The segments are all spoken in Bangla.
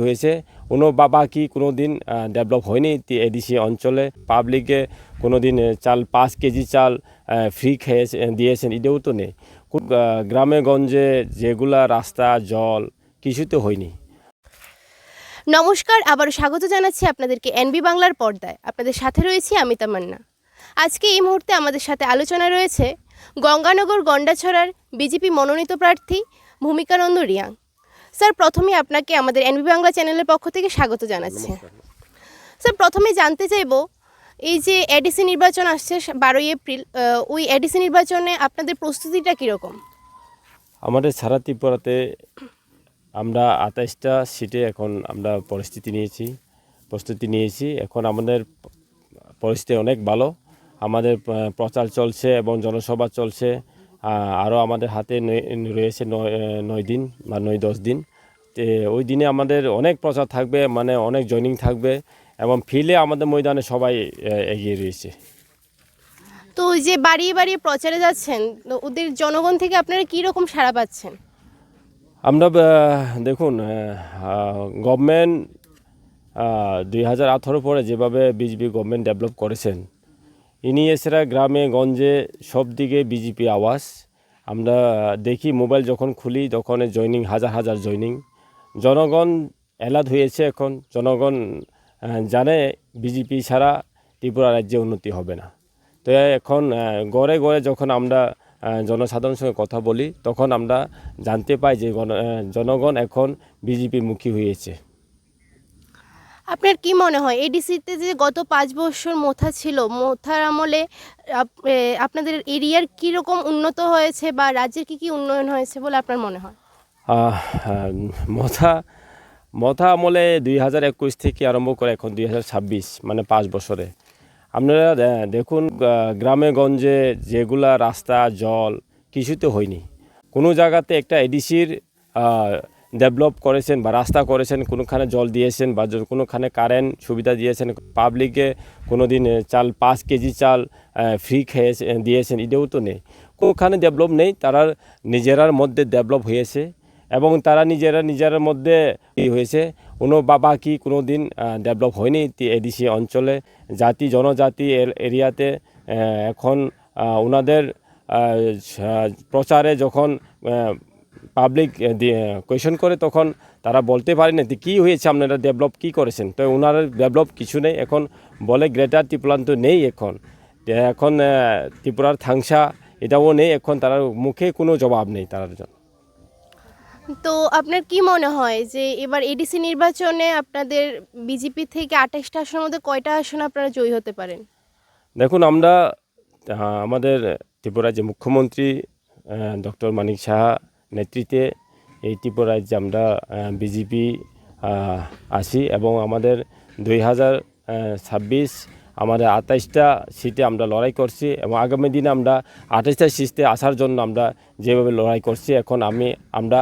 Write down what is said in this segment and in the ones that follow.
হয়েছে কোনো বাকি কোনো দিন ডেভেলপ হয়নি এডিসি অঞ্চলে পাবলিকে কোনো দিন চাল 5 কেজি চাল ফ্রি খেয়ে দিয়েছেন এটাও তো নেই গ্রামে গঞ্জে যেগুলা রাস্তা জল কিছুতে হয়নি। নমস্কার, আবারও স্বাগত জানাচ্ছি আপনাদেরকে এনবি বাংলার পর্দায়। আপনাদের সাথে রয়েছি আমি তামান্না। আজকে এই মুহূর্তে আমাদের সাথে আলোচনা রয়েছে গঙ্গানগর গন্ডাছড়ার বিজেপি মনোনীত প্রার্থী ভূমিকানন্দ রিয়াং। স্যার, প্রথমে আপনাকে আমাদের এনবি বাংলা চ্যানেলের পক্ষ থেকে স্বাগত জানাচ্ছি। স্যার, প্রথমে জানতে চাইব এই যে এডিসি নির্বাচন আসছে 12ই এপ্রিল, ওই এডিসি নির্বাচনে আপনাদের প্রস্তুতিটা কীরকম? আমাদের সারা ত্রিপুরাতে আমরা 28টা সিটে এখন আমরা প্রস্তুতি নিয়েছি। এখন আমাদের পরিস্থিতি অনেক ভালো। আমাদের প্রচার চলছে এবং জনসভা চলছে। আরও আমাদের হাতে রয়েছে 9 দিন বা 9-10 দিন। ওই দিনে আমাদের অনেক প্রচার থাকবে, মানে অনেক জয়নিং থাকবে এবং ফিল্ডে আমাদের ময়দানে সবাই এগিয়ে রয়েছে। তো ওই যে বাড়িয়ে বাড়িয়ে প্রচারে যাচ্ছেন, তো ওদের জনগণ থেকে আপনারা কী রকম সাড়া পাচ্ছেন? আমরা দেখুন, গভর্নমেন্ট 2018 পরে যেভাবে বিজেপি গভর্নমেন্ট ডেভেলপ করেছেন, ইনি এছাড়া গ্রামে গঞ্জে সব দিকে বিজেপি আওয়াজ। আমরা দেখি মোবাইল যখন খুলি তখন জয়নিং হাজার জয়নিং। জনগণ অ্যালার্ট হয়েছে। এখন জনগণ জানে বিজেপি ছাড়া ত্রিপুরা রাজ্যে উন্নতি হবে না। তো এখন গড়ে গড়ে যখন আমরা জনসাধারণের সঙ্গে কথা বলি তখন আমরা জানতে পাই যে জনগণ এখন বিজেপি মুখী হয়েছে। আপনার কি মনে হয় এডিসিতে যে গত 5 বছর মোথা ছিল, মোথার আমলে আপনাদের এরিয়ার কীরকম উন্নত হয়েছে বা রাজ্যের কী উন্নয়ন হয়েছে বলে আপনার মনে হয়? মথা আমলে 2021 থেকে আরম্ভ করে এখন 2026, মানে 5 বছরে আপনারা দেখুন গ্রামে গঞ্জে যেগুলা রাস্তা জল কিছুতে হয়নি। কোনো জায়গাতে একটা এডিসির ডেভেলপ করেছেন বা রাস্তা করেছেন, কোনোখানে জল দিয়েছেন বা কোনোখানে কারেন্ট সুবিধা দিয়েছেন, পাবলিকে কোনো দিন চাল 5 কেজি চাল ফ্রি খেয়ে দিয়েছেন এটাও তো নেই। কোনোখানে ডেভেলপ নেই। তারা নিজেরার মধ্যে ডেভেলপ হয়েছে এবং তারা নিজের মধ্যে হয়েছে কোনো বাকি কোনো দিন ডেভেলপ হয়নি এডিসি অঞ্চলে। জনজাতি এরিয়াতে এখন ওনাদের প্রচারে যখন পাবলিক কোয়েশন করে তখন তারা বলতে পারে না কী হয়েছে, আপনারা ডেভেলপ কী করেছেন। তো ওনারা ডেভেলপ কিছু নেই। এখন বলে গ্রেটার ত্রিপুরা তো নেই। এখন ত্রিপুরার থাংসা এটাও নেই। এখন তার মুখে কোনো জবাব নেই তার জন্য। তো আপনার কি মনে হয় যে এবার এডিসি নির্বাচনে আপনাদের বিজেপি থেকে 28টা আসনের মধ্যে কয়টা আসন আপনারা জয়ী হতে পারেন? দেখুন, আমরা আমাদের ত্রিপুরার যে মুখ্যমন্ত্রী ডক্টর মানিক সাহা নেতৃত্বে এই ত্রিপুরা রাজ্যে আমরা বিজেপি আসি এবং আমাদের 2026 আমাদের 28টা সিটে আমরা লড়াই করছি এবং আগামী দিনে আমরা 28টা সিটে আসার জন্য আমরা যেভাবে লড়াই করছি এখন আমরা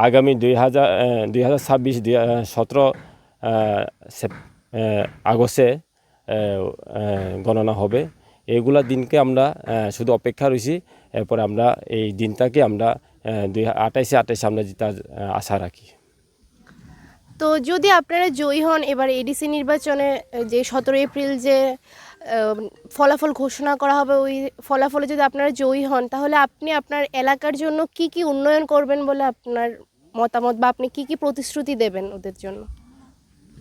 আগামী 2026 17 আগস্টে গণনা হবে। এইগুলা দিনকে আমরা শুধু অপেক্ষা রয়েছি। এরপরে আমরা এই দিনটাকে আমরা 28 আমরা জিতার আশা রাখি। তো যদি আপনারা জয়ী হন এবার এডিসি নির্বাচনে, যে 17 এপ্রিল যে ফলাফল ঘোষণা করা হবে, ওই ফলাফলে যদি আপনারা জয়ী হন তাহলে আপনি আপনার এলাকার জন্য কি উন্নয়ন করবেন বলে আপনার মতামত, বা আপনি কি প্রতিশ্রুতি দেবেন ওদের জন্য?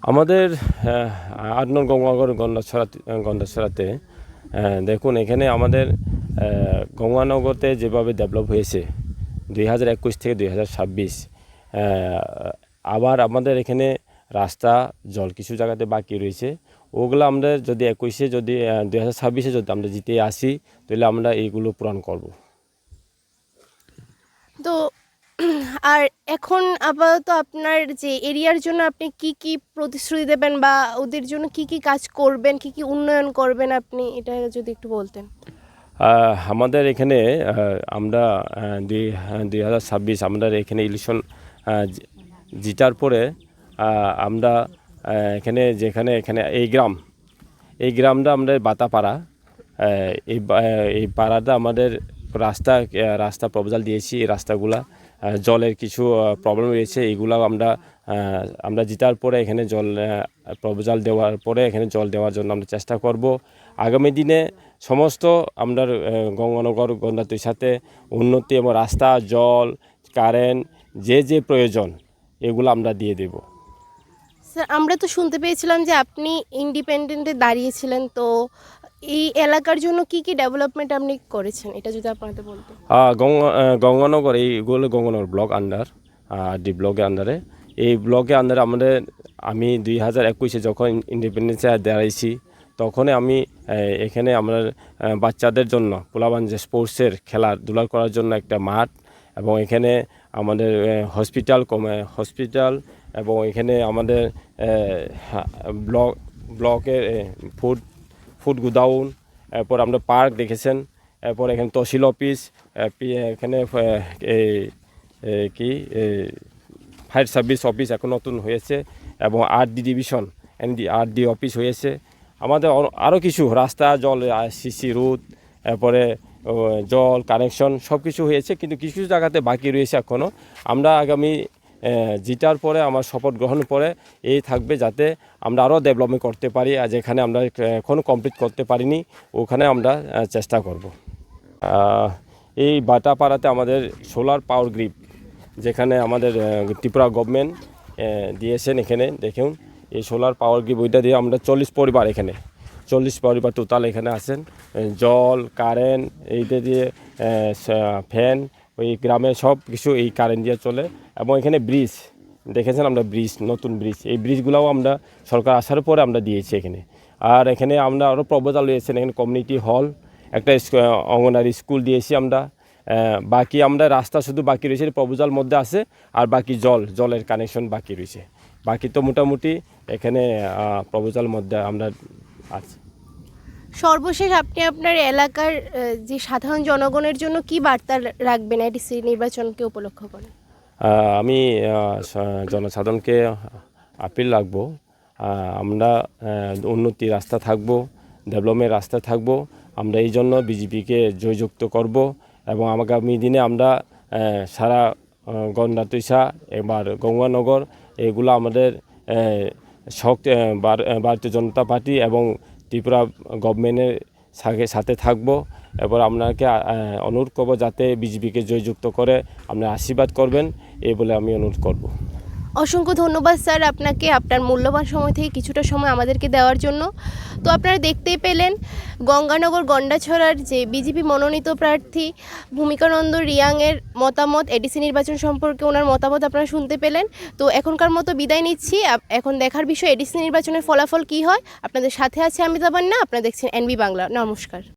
আমাদের 8 নং গঙ্গানগর গন্ডাছড়াতে দেখুন, এখানে আমাদের গঙ্গানগরতে যেভাবে ডেভেলপ হয়েছে 2021 থেকে 2026, আবার আমাদের এখানে রাস্তা জল কিছু জায়গাতে বাকি রয়েছে। ওগুলো আমরা যদি 21-এ যদি 2026-এ যদি আমরা জিতে আসি তাহলে আমরা এইগুলো পূরণ করব। তো আর এখন আপাতত আপনার যে এরিয়ার জন্য আপনি কি প্রতিশ্রুতি দেবেন বা ওদের জন্য কি কাজ করবেন, কি উন্নয়ন করবেন, আপনি এটা যদি একটু বলতেন। আমাদের এখানে আমরা 2026 আমাদের এখানে ইলেকশন জিতার পরে আমরা এখানে এই গ্রামটা আমাদের বাতাপাড়া। এই পাড়াটা আমাদের রাস্তা প্রপোজাল দিয়েছি। এই রাস্তাগুলা জলের কিছু প্রবলেম রয়েছে, এইগুলাও আমরা আমরা জিতার পরে এখানে জল প্রপোজাল দেওয়ার পরে এখানে জল দেওয়ার জন্য আমরা চেষ্টা করব। আগামী দিনে সমস্ত আমরা গঙ্গানগর গন্ডাতুইর সাথে উন্নতি এবং রাস্তা, জল, কারেন্ট যে প্রয়োজন এগুলো আমরা দিয়ে দেব। স্যার, আমরা তো শুনতে পেয়েছিলাম যে আপনি ইন্ডিপেন্ডেন্টে দাঁড়িয়েছিলেন, তো এই এলাকার জন্য কি কি ডেভেলপমেন্ট আপনি করেছেন, এটা যদি আপনাদের বলতেন। গঙ্গানগর এইগুলো গঙ্গানগর ব্লক আন্ডার ডি ব্লকের আন্ডারে, এই ব্লকের আন্ডারে আমি 2021-এ যখন ইন্ডিপেন্ডেন্সে দাঁড়াইছি তখনই আমি এখানে আমরা বাচ্চাদের জন্য পোলাবান যে স্পোর্টসের খেলাধুলা করার জন্য একটা মাঠ এবং এখানে আমাদের হসপিটাল এবং এখানে আমাদের ব্লকের ফুড গুদাউন, এরপর আমরা পার্ক দেখেছেন, এরপর এখানে তহসিল অফিস, এখানে ফায়ার সার্ভিস অফিস এখন নতুন হয়েছে এবং আরডি ডিভিশন আরডি অফিস হয়েছে। আমাদের আরও কিছু রাস্তা, জল, সিসি রোড, এরপরে জল কানেকশন সব কিছু হয়েছে, কিন্তু কিছু কিছু জায়গাতে বাকি রয়েছে এখনও। আমরা আগামী জিতার পরে আমার শপথ গ্রহণের পরে এই থাকবে যাতে আমরা আরও ডেভেলপমেন্ট করতে পারি, আর যেখানে আমরা এখনও কমপ্লিট করতে পারিনি ওখানে আমরা চেষ্টা করব। এই বাটাপাড়াতে আমাদের সোলার পাওয়ার গ্রিড, যেখানে আমাদের ত্রিপুরা গভর্নমেন্ট দিয়েছেন, এখানে দেখুন এই সোলার পাওয়ার গ্রিড, ওইটা দিয়ে আমরা 40 পরিবার টোটাল এখানে আছেন। জল, কারেন্ট এইটা দিয়ে, ফ্যান, ওই গ্রামে সব কিছু এই কারেন্ট দিয়ে চলে। এবং এখানে ব্রিজ দেখেছেন আমরা, নতুন ব্রিজ, এই ব্রিজগুলোও আমরা সরকার আসার পরে আমরা দিয়েছি এখানে। আর এখানে আমরা আরও প্রপোজাল রয়েছেন, এখানে কমিউনিটি হল, একটা অঙ্গনারী স্কুল দিয়েছি আমরা। বাকি আমরা রাস্তা শুধু বাকি রয়েছে, প্রপোজাল মধ্যে আছে, আর বাকি জলের কানেকশন বাকি রয়েছে। বাকি তো মোটামুটি এখানে প্রপোজাল মধ্যে আমরা আছি। সর্বশেষ আপনি আপনার এলাকার যে সাধারণ জনগণের জন্য কি বার্তা রাখবেন এডিসি নির্বাচনকে উপলক্ষ করে? আমি জনসাধারণকে আপিল রাখবো, আমরা উন্নতি রাস্তা থাকবো, ডেভেলপমেন্ট রাস্তা থাকবো। আমরা এই জন্য বিজেপিকে জয়যুক্ত করব এবং আগামী দিনে আমরা সারা গন্ডাতুইসা এবার গঙ্গানগর এগুলো আমাদের ভারতীয় জনতা পার্টি এবং ত্রিপুরা গভর্নমেন্টের সাথে থাকবো। এবার আপনাকে অনুরোধ করবো যাতে বিজেপিকে জয়যুক্ত করে আপনার আশীর্বাদ করবেন, এই বলে আমি অনুরোধ করব। অসংখ্য ধন্যবাদ স্যার আপনাকে, আপনার মূল্যবান সময় থেকে কিছুটা সময় আমাদেরকে দেওয়ার জন্য। তো আপনারা দেখতেই পেলেন গঙ্গানগর গন্ডাছড়ার যে বিজেপি মনোনীত প্রার্থী ভূমিকানন্দ রিয়াংয়ের মতামত, এডিসি নির্বাচন সম্পর্কে ওনার মতামত আপনারা শুনতে পেলেন। তো এখনকার মতো বিদায় নিচ্ছি। এখন দেখার বিষয় এডিসি নির্বাচনের ফলাফল কী হয়। আপনাদের সাথে আছে আমি তামান্না, আপনারা দেখছেন এনবি বাংলা। নমস্কার।